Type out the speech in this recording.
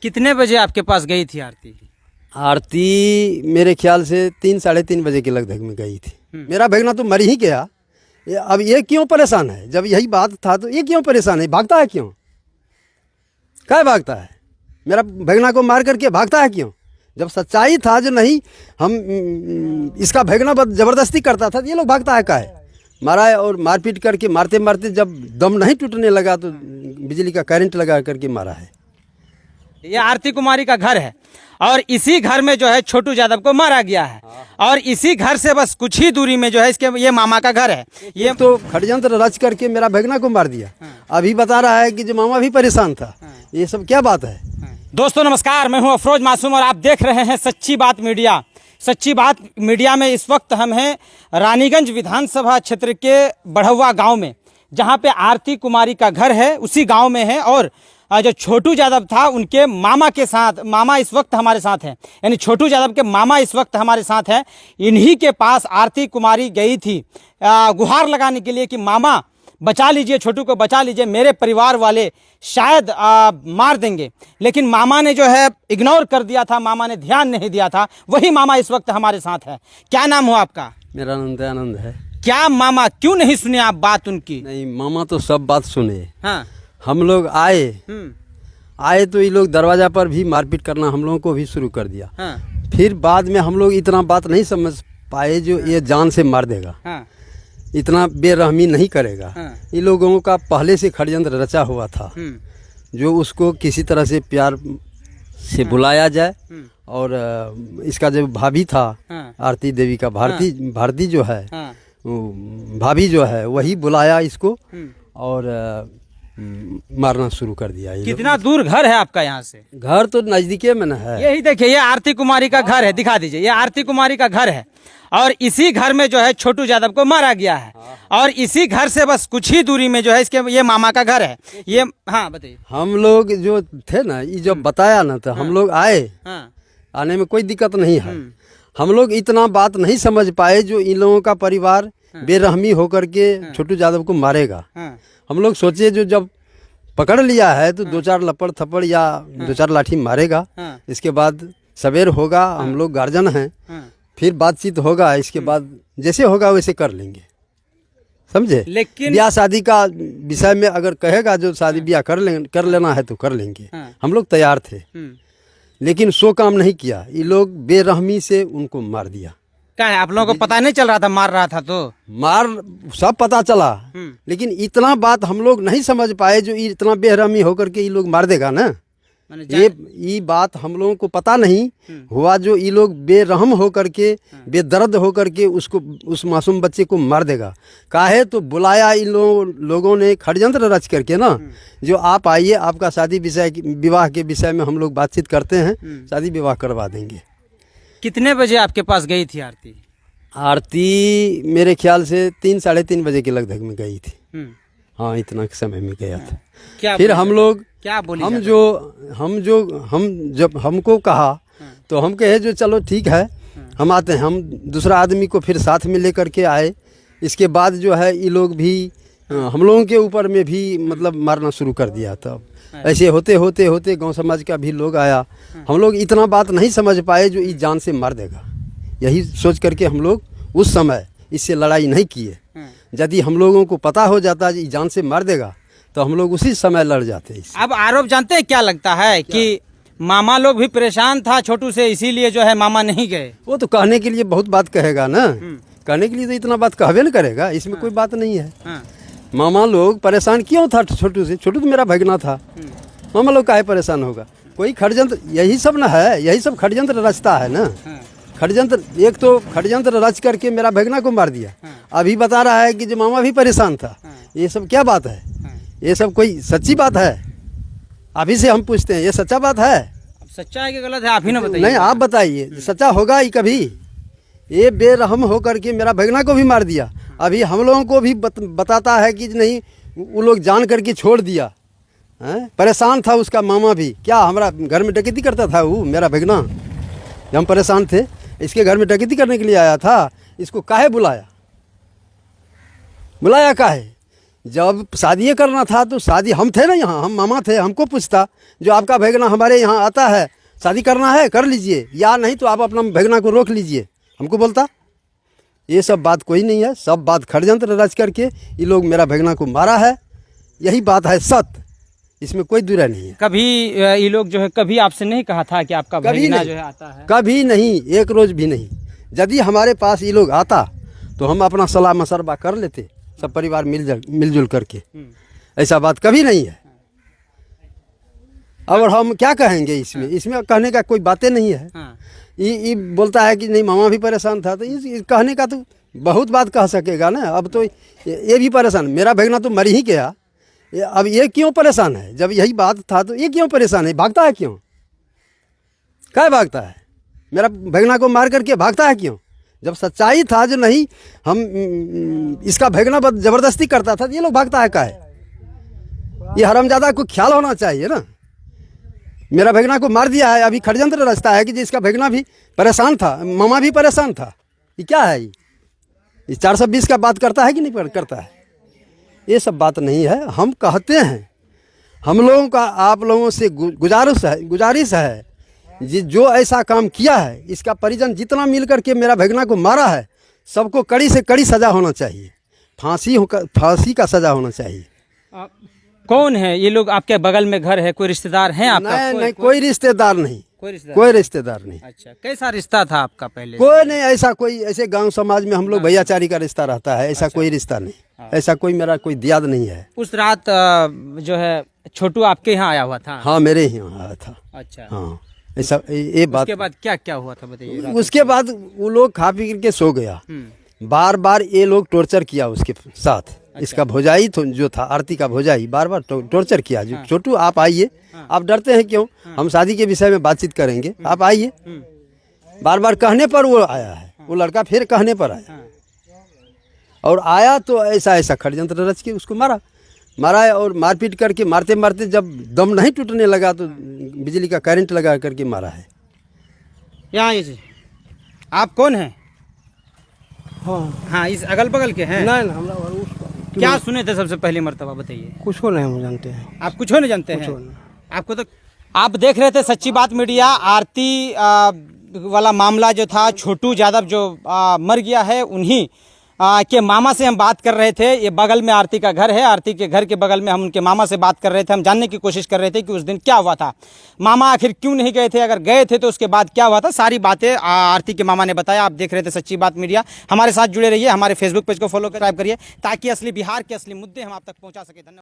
कितने बजे आपके पास गई थी आरती? आरती मेरे ख्याल से 3 साढ़े 3 बजे के लगभग में गई थी। मेरा भगना तो मर ही गया। अब ये क्यों परेशान है? जब यही बात था तो ये क्यों परेशान है? भागता है क्यों? क्या भागता है? मेरा भगना को मार करके भागता है क्यों? जब सच्चाई था जो नहीं हम इसका भगना जबरदस्ती करता था तो ये लोग भागता है का है? मारा है और मारपीट करके मारते मारते जब दम नहीं टूटने लगा तो बिजली का करंट लगा करके मारा है। ये आरती कुमारी का घर है और इसी घर में जो है छोटू यादव को मारा गया है और इसी घर से बस कुछ ही दूरी में जो है इसके ये मामा का घर है। ये तो षड्यंत्र रच करके मेरा भगना को मार दिया। अभी बता रहा है कि जो मामा भी परेशान था। ये सब क्या बात है? दोस्तों नमस्कार, मैं हूं अफरोज मासूम और आप देख रहे हैं सच्ची बात मीडिया। सच्ची बात मीडिया में इस वक्त हम हैं रानीगंज विधानसभा क्षेत्र के बढ़ौवा गांव में, जहां पे आरती कुमारी का घर है, उसी गांव में है। और जो छोटू यादव था उनके मामा के साथ, मामा इस वक्त हमारे साथ हैं, यानी छोटू यादव के मामा इस वक्त हमारे साथ हैं। इन्हीं के पास आरती कुमारी गई थी गुहार लगाने के लिए कि मामा बचा लीजिए, छोटू को बचा लीजिए, मेरे परिवार वाले शायद मार देंगे। लेकिन मामा ने जो है इग्नोर कर दिया था, मामा ने ध्यान नहीं दिया था। वही मामा इस वक्त हमारे साथ है। क्या नाम हो आपका? मेरा नाम दयानंद है। क्या मामा क्यों नहीं सुने आप बात उनकी? नहीं, मामा तो सब बात सुने। हाँ। हम लोग आए तो ये लोग दरवाजा पर भी मारपीट करना हम लोगों को भी शुरू कर दिया। हाँ। फिर बाद में हम लोग इतना बात नहीं समझ पाए जो ये जान से मार देगा। हाँ। इतना बेरहमी नहीं करेगा। हाँ। ये लोगों का पहले से षड्यंत्र रचा हुआ था जो उसको किसी तरह से प्यार से बुलाया जाए। और इसका जो भाभी था आरती देवी का भारती जो है भाभी जो है वही बुलाया इसको और मारना शुरू कर दिया। कितना दूर घर है आपका यहाँ से? घर तो नजदीके में न है। यही देखिए, ये आरती कुमारी का घर है, दिखा दीजिए। ये आरती कुमारी का घर है और इसी घर में जो है छोटू यादव को मारा गया है और इसी घर से बस कुछ ही दूरी में जो है इसके ये मामा का घर है। ये हाँ बताइए। हम लोग जो थे ना, ये जब बताया ना तो हम लोग आए। आने में कोई दिक्कत नहीं है। हम लोग इतना बात नहीं समझ पाए जो इन लोगों का परिवार बेरहमी होकर के छोटू यादव को मारेगा। हम लोग सोचे जो जब पकड़ लिया है तो 2-4 लपड़ थप्पड़ या 2-4 लाठी मारेगा। इसके बाद सवेर होगा, हम लोग गार्जियन हैं, फिर बातचीत होगा। इसके बाद जैसे होगा वैसे कर लेंगे, समझे? लेकिन ब्याह शादी का विषय में अगर कहेगा जो शादी ब्याह कर लेना है तो कर लेंगे। हम लोग तैयार थे, लेकिन सो काम नहीं किया। ये लोग बेरहमी से उनको मार दिया। क्या है, आप लोगों को पता नहीं चल रहा था मार रहा था? तो मार सब पता चला, लेकिन इतना बात हम लोग नहीं समझ पाए जो इतना बेरहमी होकर के ये लोग मार देगा ना। ये बात हम लोगों को पता नहीं हुआ जो ये लोग बेरहम होकर के बेदर्द होकर के उसको उस मासूम बच्चे को मार देगा। काहे तो बुलाया इन लोगों ने षड्यंत्र रच करके ना, जो आप आइए, आपका शादी विवाह के विषय में हम लोग बातचीत करते हैं, शादी विवाह करवा देंगे। कितने बजे आपके पास गई थी आरती? आरती मेरे ख्याल से 3 साढ़े 3 बजे के लगभग में गई थी। हाँ, इतना समय में गया था। क्या फिर हम लोग क्या बोली? हम जब हमको कहा तो हम कहे जो चलो ठीक है हम आते हैं। हम दूसरा आदमी को फिर साथ में लेकर के आए। इसके बाद जो है ये लोग भी हम लोगों के ऊपर में भी मतलब मारना शुरू कर दिया। तब ऐसे होते होते होते गांव समाज का भी लोग आया। हम लोग इतना बात नहीं समझ पाए जो इस जान से मार देगा। यही सोच करके हम लोग उस समय इससे लड़ाई नहीं किए। यदि हम लोगों को पता हो जाता है जान से मार देगा तो हम लोग उसी समय लड़ जाते। अब आरोप जानते हैं क्या लगता है कि मामा लोग भी परेशान था छोटू से, इसीलिए जो है मामा नहीं गए। वो तो कहने के लिए बहुत बात कहेगा ना, कहने के लिए तो इतना बात कहवे न करेगा, इसमें कोई बात नहीं है। मामा लोग परेशान क्यों था छोटू से? छोटू तो मेरा भगना था। मामा लोग काहे परेशान होगा? कोई षड्यंत्र, यही सब ना है, यही सब षड्यंत्र रचता है ना। षड्यंत्र, एक तो षड्यंत्र रच करके मेरा भगना को मार दिया। अभी बता रहा है कि जो मामा भी परेशान था। ये सब क्या बात है? ये सब कोई सच्ची बात है? अभी से हम पूछते हैं, ये सच्चा बात है? सच्चा है कि गलत है आप ही ना बताइए। नहीं, आप बताइए, सच्चा होगा ही कभी? ये बेरहम होकर के मेरा भगना को भी मार दिया। अभी हम लोगों को भी बताता है कि नहीं, वो लोग जान करके छोड़ दिया। परेशान था उसका मामा भी। क्या हमारा घर में डकैती करता था वो मेरा भगना? जब हम परेशान थे, इसके घर में डकैती करने के लिए आया था। इसको काहे बुलाया काहे? जब शादी करना था तो शादी हम थे ना यहाँ, हम मामा थे, हमको पूछता जो आपका भगना हमारे यहाँ आता है, शादी करना है कर लीजिए, या नहीं तो आप अपना भगना को रोक लीजिए, हमको बोलता। ये सब बात कोई नहीं है, सब बात षड्यंत्र रच करके ये लोग मेरा भगना को मारा है, यही बात है सत्य, इसमें कोई दूरा नहीं है। कभी ये लोग जो है कभी आपसे नहीं कहा था कि आपका कभी भगीना नहीं, जो है आता है? कभी नहीं, एक रोज भी नहीं। यदि हमारे पास ये लोग आता तो हम अपना सलाह मशवरा कर लेते, सब परिवार मिलजुल करके। ऐसा बात कभी नहीं है। और हम क्या कहेंगे इसमें? इसमें कहने का कोई बातें नहीं है। हाँ। ये बोलता है कि नहीं मामा भी परेशान था, तो इस कहने का तो बहुत बात कह सकेगा ना। अब तो ये भी परेशान, मेरा भगना तो मर ही गया, अब ये क्यों परेशान है? जब यही बात था तो ये क्यों परेशान है? भागता है क्यों? क्या भागता है? मेरा भगना को मार करके भागता है क्यों? जब सच्चाई था जो नहीं हम इसका भगना जबरदस्ती करता था, तो ये लोग भागता है काहे? ये हरामजादा को ख्याल होना चाहिए ना। मेरा भगना को मार दिया है, अभी षड्यंत्र रचता है कि जिसका भगना भी परेशान था, मामा भी परेशान था। ये क्या है? ये 420 का बात करता है कि नहीं करता है? ये सब बात नहीं है। हम कहते हैं, हम लोगों का आप लोगों से गुजारिश है जो ऐसा काम किया है, इसका परिजन जितना मिल करके मेरा भगना को मारा है, सबको कड़ी से कड़ी सज़ा होना चाहिए, फांसी का सज़ा होना चाहिए। कौन है ये लोग? आपके बगल में घर है, कोई रिश्तेदार हैं आपका? नहीं, कोई रिश्तेदार नहीं, कोई रिश्तेदार नहीं। अच्छा, कैसा रिश्ता था आपका पहले? कोई नहीं, ऐसा कोई, ऐसे गांव समाज में हम लोग भैयाचारी का रिश्ता रहता है, ऐसा कोई रिश्ता नहीं, ऐसा कोई मेरा कोई दियाद नहीं है। उस रात जो है छोटू आपके यहाँ आया हुआ था? हाँ, मेरे ही यहाँ आया था। अच्छा, हाँ, ऐसा ये बात। उसके बाद क्या क्या हुआ था बताइए? उसके बाद वो लोग खा पी करके सो गया। बार बार ये लोग टॉर्चर किया उसके साथ। इसका भौजाई जो था, आरती का भौजाई, बार बार टॉर्चर किया। जो छोटू आप आइए, आप डरते हैं क्यों? हम शादी के विषय में बातचीत करेंगे, आप आइए। बार बार कहने पर वो आया है, वो लड़का फिर कहने पर आया, और आया तो ऐसा षड्यंत्र रच के उसको मारा और मारपीट करके, मारते मारते जब दम नहीं टूटने लगा तो बिजली का करंट लगा करके मारा है। यहाँ ये आप कौन हैं? हाँ, हाँ, इस अगल बगल के हैं? नहीं हमरा क्या सुने थे सबसे पहली मर्तबा बताइए? कुछ को नहीं हम जानते हैं। आप कुछ नहीं जानते हैं? नहीं। आपको तो आप देख रहे थे सच्ची बात मीडिया। आरती वाला मामला जो था, छोटू यादव जो मर गया है, उन्हीं के मामा से हम बात कर रहे थे। ये बगल में आरती का घर है, आरती के घर के बगल में हम उनके मामा से बात कर रहे थे। हम जानने की कोशिश कर रहे थे कि उस दिन क्या हुआ था, मामा आखिर क्यों नहीं गए थे, अगर गए थे तो उसके बाद क्या हुआ था। सारी बातें आरती के मामा ने बताया। आप देख रहे थे सच्ची बात मीडिया। हमारे साथ जुड़े रहिए, हमारे फेसबुक पेज को फॉलो सब्सक्राइब करिए, ताकि असली बिहार के असली मुद्दे हम आप तक पहुँचा सके। धन्यवाद।